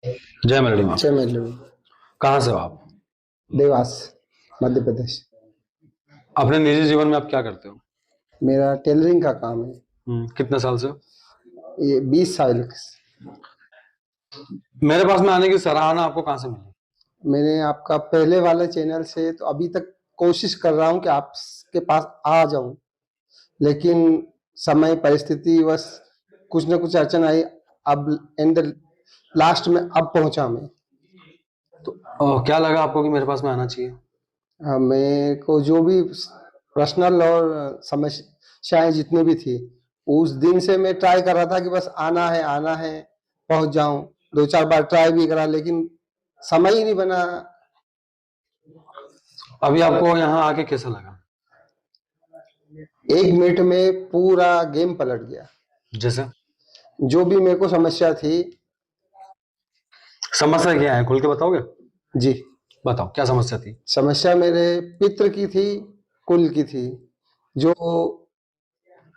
जय मेलडी माँ। जय मेलडी। कहाँ से हो आप? देवास, मध्य प्रदेश। अपने निजी जीवन में आप क्या करते हो? मेरा टेलरिंग का काम है। कितने साल से? ये 20 साल। मेरे पास में आने की सराहना आपको कहाँ से मिली? मैंने आपका पहले वाले चैनल से तो अभी तक कोशिश कर रहा हूँ कि आपके पास आ जाऊं, लेकिन समय परिस्थिति बस कुछ न कुछ अड़चन आई। अब एंड लास्ट में अब पहुंचा मैं। तो क्या लगा आपको कि मेरे पास में आना चाहिए? मेरे को जो भी पर्सनल और समस्याएं जितनी भी थी, उस दिन से मैं ट्राई कर रहा था कि बस आना है, पहुंच जाऊं। 2-4 बार ट्राई भी करा, लेकिन समय ही नहीं बना। अभी आपको यहाँ आके कैसा लगा? 1 मिनट में पूरा गेम पलट गया। जैसे जो भी मेरे को समस्या थी। समस्या क्या है, खुल के बताओगे? जी बताओ, क्या समस्या थी? समस्या मेरे पितृ की थी, कुल की थी। जो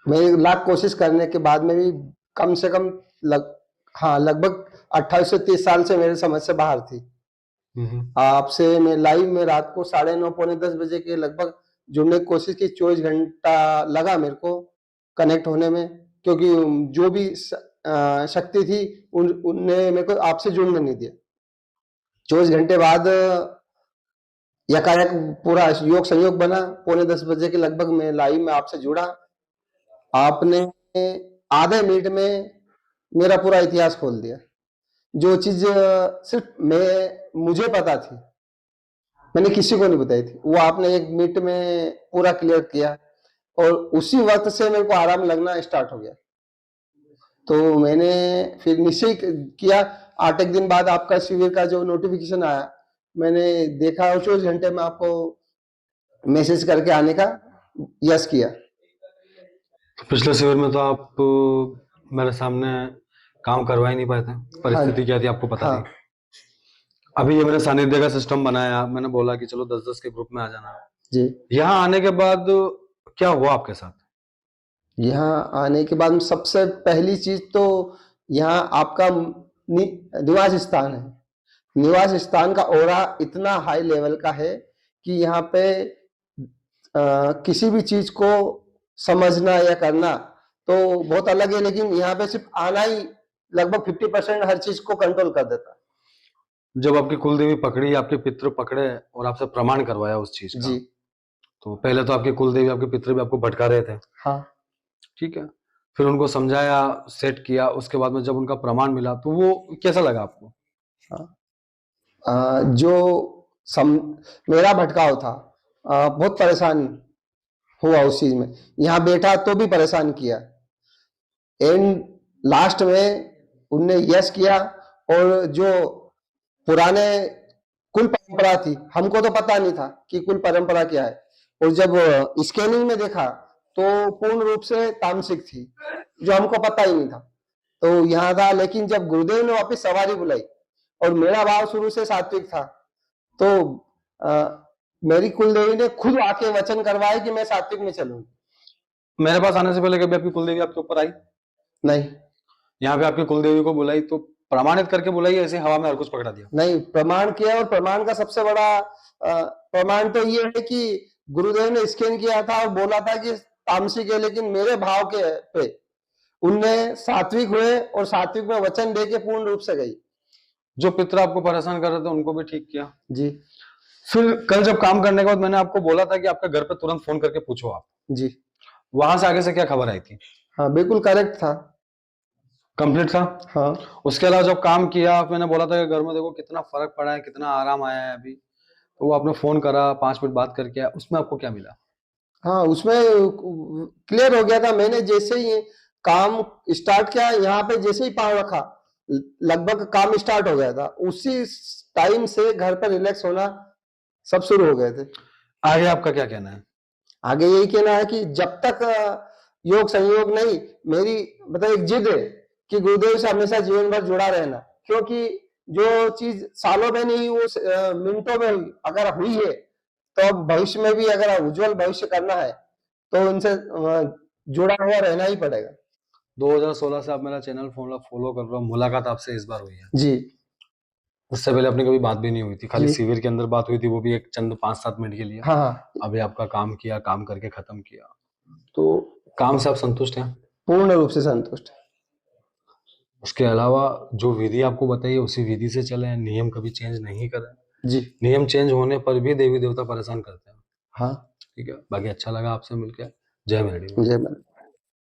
मैं लाख कोशिश करने के बाद में भी कम से कम लगभग 28 से 30 साल से मेरी समस्या बाहर थी। आपसे मैं लाइव में रात को 9:30 पौने 10 बजे के लगभग जुड़ने की कोशिश की। 24 घंटा लगा मेरे को कनेक्ट होने में, क्योंकि जो भी शक्ति थी उनने मेरे को आपसे जुड़ने नहीं दिया। 24 घंटे बाद यकायक पूरा योग संयोग बना। पौने 10 बजे के लगभग मैं लाइव में आपसे जुड़ा। आपने आधे मिनट में मेरा पूरा इतिहास खोल दिया। जो चीज सिर्फ मुझे पता थी, मैंने किसी को नहीं बताई थी, वो आपने 1 मिनट में पूरा क्लियर किया। और उसी वक्त से मेरे को आराम लगना स्टार्ट हो गया। तो मैंने फिर निश्चय किया। 8 एक दिन बाद आपका शिविर का जो नोटिफिकेशन आया, मैंने देखा और 24 घंटे में आपको मैसेज करके आने का यस किया। पिछले शिविर में तो आप मेरे सामने काम करवा ही नहीं पाए थे। परिस्थिति क्या थी आपको पता थी। अभी ये मेरे सानिध्य का सिस्टम बनाया, मैंने बोला कि चलो 10-10 के ग्रुप में आ जाना जी। यहाँ आने के बाद क्या हुआ आपके साथ? यहाँ आने के बाद सबसे पहली चीज तो यहाँ आपका निवास स्थान है। निवास स्थान का ऑरा इतना हाई लेवल का है कि यहाँ पे किसी भी चीज को समझना या करना तो बहुत अलग है, लेकिन यहाँ पे सिर्फ आना ही लगभग 50% हर चीज को कंट्रोल कर देता। जब आपकी कुलदेवी पकड़ी, आपके पितृ पकड़े और आपसे प्रमाण करवाया उस चीज का, जी। तो पहले तो आपकी कुलदेवी, आपके पितृ भी आपको भटका रहे थे। हाँ। ठीक है, फिर उनको समझाया, सेट किया, उसके बाद में जब उनका प्रमाण मिला तो वो कैसा लगा आपको? मेरा भटकाव था, बहुत परेशान हुआ उस चीज में। यहाँ बैठा तो भी परेशान किया। एंड लास्ट में उनने यस किया। और जो पुराने कुल परंपरा थी, हमको तो पता नहीं था कि कुल परंपरा क्या है। और जब स्कैनिंग में देखा तो पूर्ण रूप से तामसिक थी, जो हमको पता ही नहीं था। तो यहाँ था, लेकिन जब गुरुदेव ने वापस सवारी बुलाई और मेरा भाव शुरू से सात्विक था, तो मेरी कुलदेवी ने खुद आके वचन करवाया कि मैं सात्विक में चलूंगी। मेरे पास आने से पहले कभी आपकी कुलदेवी आपके ऊपर आई? नहीं। यहाँ पे आपकी कुलदेवी को बुलाई तो प्रमाणित करके बुलाई, ऐसे हवा में हर कुछ पकड़ा दिया? नहीं, प्रमाण किया। और प्रमाण का सबसे बड़ा प्रमाण तो ये है कि गुरुदेव ने स्कैन किया था और बोला था कि तामसिक है, लेकिन मेरे भाव के पे उनने सात्विक हुए और सात्विक में वचन दे के पूर्ण रूप से गई। जो पितर आपको परेशान कर रहे थे उनको भी ठीक किया? जी। फिर कल जब काम करने के बाद मैंने आपको बोला था कि आपके घर पे तुरंत फोन करके पूछो आप, जी। वहां से आगे से क्या खबर आई थी? हाँ, बिल्कुल करेक्ट था, कंप्लीट था। हाँ। उसके अलावा जब काम किया, मैंने बोला था कि घर में देखो कितना फर्क पड़ा है, कितना आराम आया है अभी, तो वो आपने फोन करा, 5 मिनट बात करके आया, उसमें आपको क्या मिला? हाँ, उसमें क्लियर हो गया था। मैंने जैसे ही काम स्टार्ट किया, यहाँ पे जैसे ही पाँव रखा, लगभग काम स्टार्ट हो गया था। उसी टाइम से घर पर रिलैक्स होना सब शुरू हो गए थे। आगे आपका क्या कहना है? आगे यही कहना है कि जब तक योग संयोग नहीं, मेरी मतलब एक जिद है कि गुरुदेव से हमेशा जीवन भर जुड़ा रहना। क्योंकि जो चीज सालों में नहीं, वो मिनटों में हुई, अगर हुई है तो अब भविष्य में भी अगर उज्जवल भविष्य करना है तो उनसे जुड़ा हुआ रहना ही पड़ेगा। 2016 से आप मेरा चैनल फॉलो कर रहे हो, मुलाकात आपसे इस बार हुई है जी। उससे पहले अपनी कभी बात भी नहीं हुई थी, खाली जी। शिविर के अंदर बात हुई थी, वो भी एक चंद 5-7 मिनट के लिए। हाँ हाँ, अभी आपका काम किया, काम करके खत्म किया, तो काम से आप संतुष्ट हैं? पूर्ण रूप से संतुष्ट है। उसके अलावा जो विधि आपको बताई है उसी विधि से चले, नियम कभी चेंज नहीं करें। जी नियम चेंज होने पर भी देवी देवता परेशान करते हैं। हाँ, ठीक है, बाकी अच्छा लगा आपसे मिलकर। जय मेरडी। जय माता।